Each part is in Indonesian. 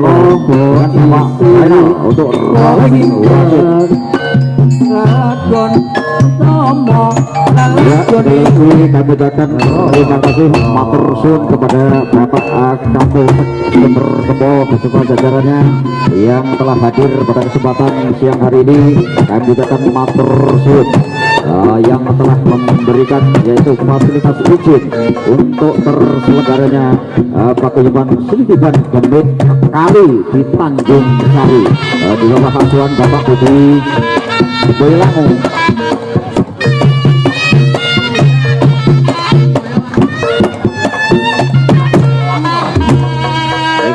sama final untuk ranking wasit. Ya, kami ucapkan terima kasih matur suwun kepada Bapak Kampung Bertemu beserta jajarannya yang telah hadir pada kesempatan siang hari ini. Kami ucapkan matur suwun yang telah memberikan yaitu fasilitas izin untuk terselenggaranya paguyuban Sentiban Gendut kali di Tanjung Sari di bawah asuhan Bapak Budi Boylangu.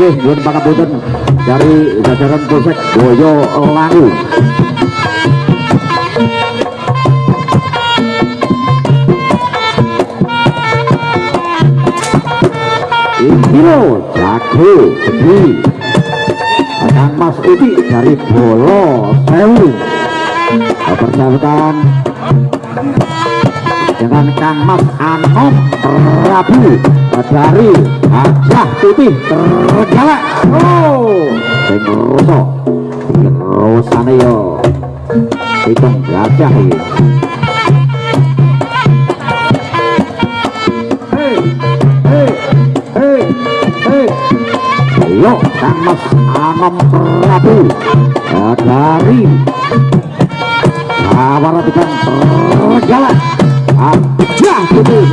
Yun pangapunten dari jajaran Polsek Boyolali. Kilo jago gede Kang Mas Uti dari Bolo Sewu persahabatan dengan Kang Mas Anom Rabu dari Hajah Putih Tergalak. Sing rusak sing rusane yo hitung gajah iki. Yo Kang Mas Anom Rabu dari Sawaratikan Tergalak. Hajah Putih.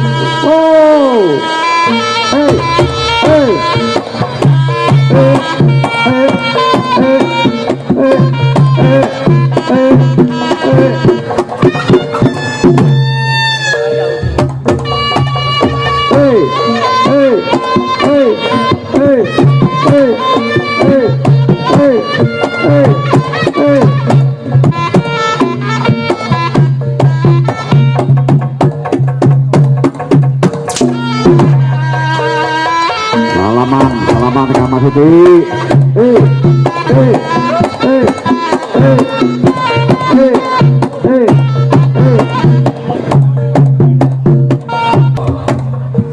Salaman Kang Mas Uti.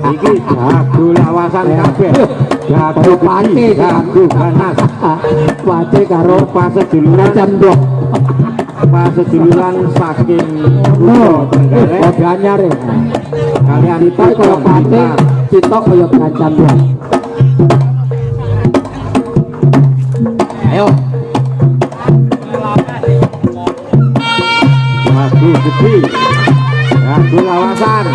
Iki jago lawasan kabeh. Jago pati, jago ganas. Pati karo paseduluran cendok. Paseduluran saking Pulau Trenggalek. Anyar ya. Kalian itu kalau pati, citok kaya kacang ya. Ayo. Jago gede. Jago lawasan.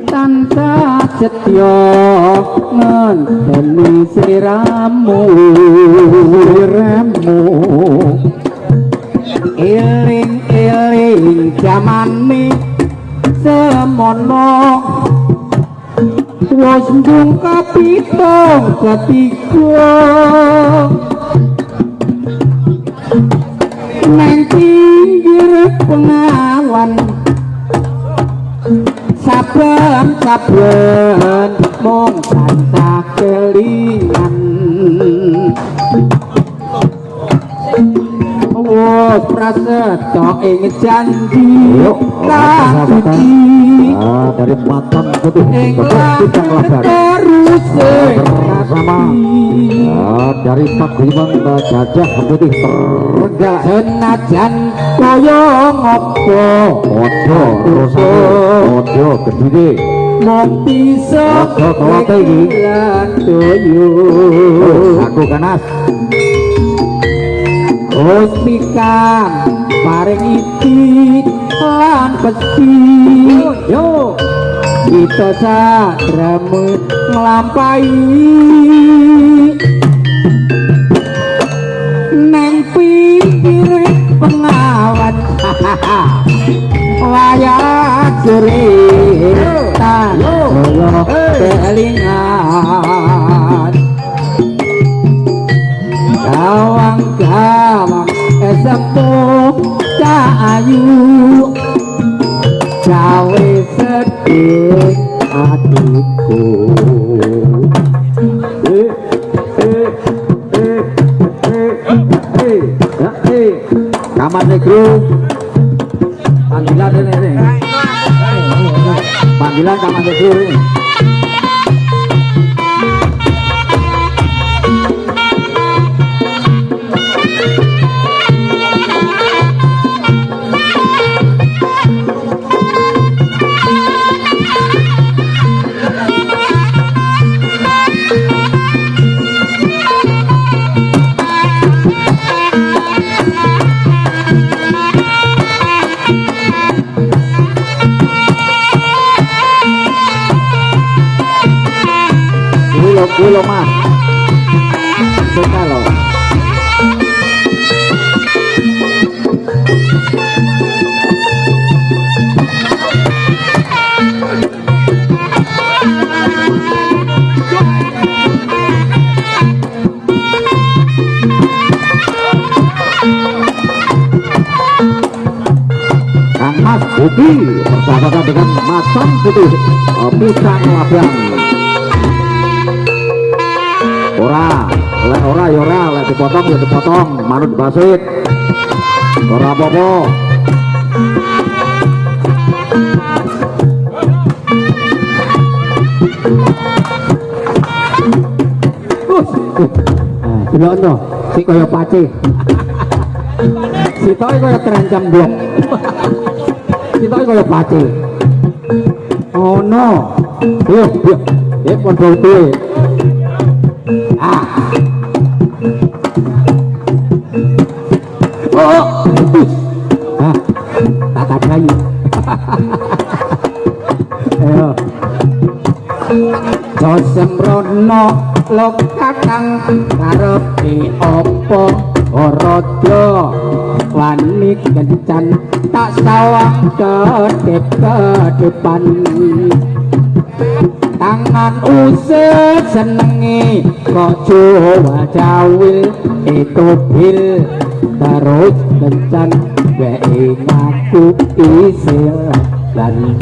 Tanpa setyo ngenteni sliramu eling jamane semono wis ndung kapitung ketiga nang pinggir pengawan saben mung tansah kelingan prasetyo ing janji kang dari mantan putih terus bersama dari paguyuban Gajah Putih Tergalak senajan kaya ngopo padha gedine mung bisa lan doyo aku kanas Ospikam paring iki lan peti yo kita sadramu nglampahi neng pinggir pengawan cerita kaya kelingan gawang-gawang sepuh cahayu gawe sedih hatiku Kamar Negro panggilan ini panggilan Kamar Negro ini Gulo mas suka loh Kang Mas Budi persahabatan dengan Masam Putih Pisang Labang ora lek dipotong ya dipotong manut basit ora apa-apa delok no sik kaya pace sitoke kaya terancam blok sitoke kaya pace ono padha utuhe tak kayu ayo Josembrono lo kakang karepe apa raja wani kencan tak sawang kedepan tangan usut senengi kok Jawa Jawil itu bil terus kencan wae ngaku isil lan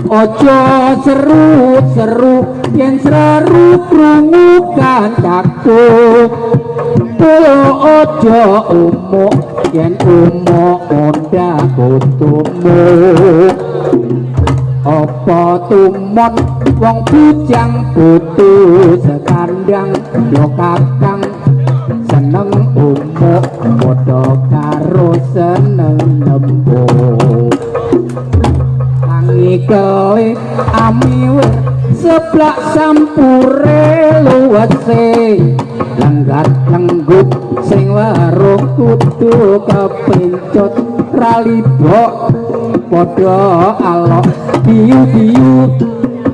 ojo seru yen seru krungu kancaku ojo umuk yen umuk onda kutumu apa tumon wong bujang butuh sekandang yo kakang seneng umuk padha karo seneng nembung tangi kowe amiwe seblak sampure luwese lenggat lengguk sing warung kudu kepencut ralibok padha alok biu-biu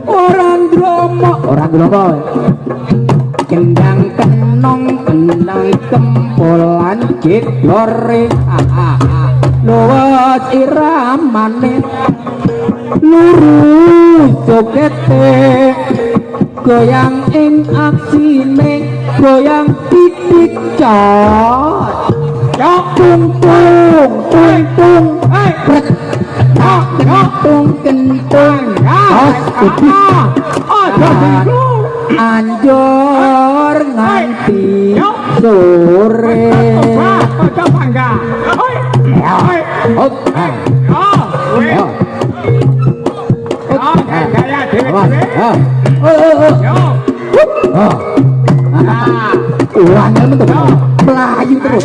orang dromo kendang kenong kendang kempolan gedore luwes iramane lurus jogete goyang ing aksine goyang titik cot tung tung tung tung tung kentung anjor nganti sore uangnya betul melayu terus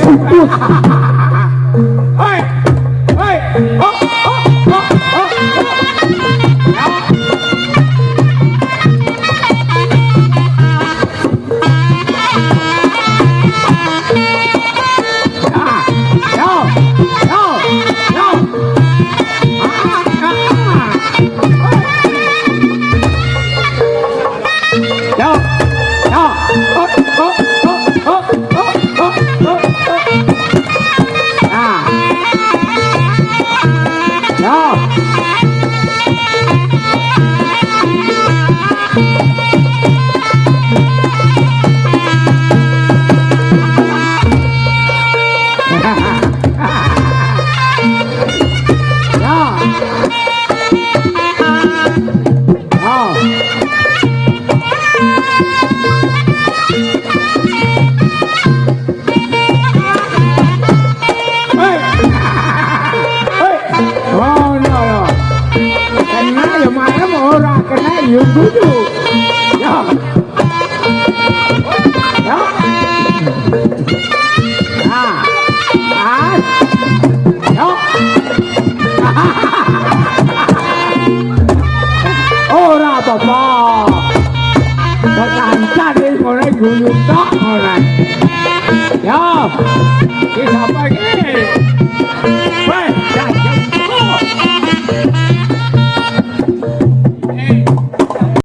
Oh, no, no. Kena ya mana orang kena you dulu. Ya. Ya. Ah. Ah. Ya. Ora apa-apa. Berlancar ini orang guyup tak orang. Ya. Kita pergi. Weh, dah jauh.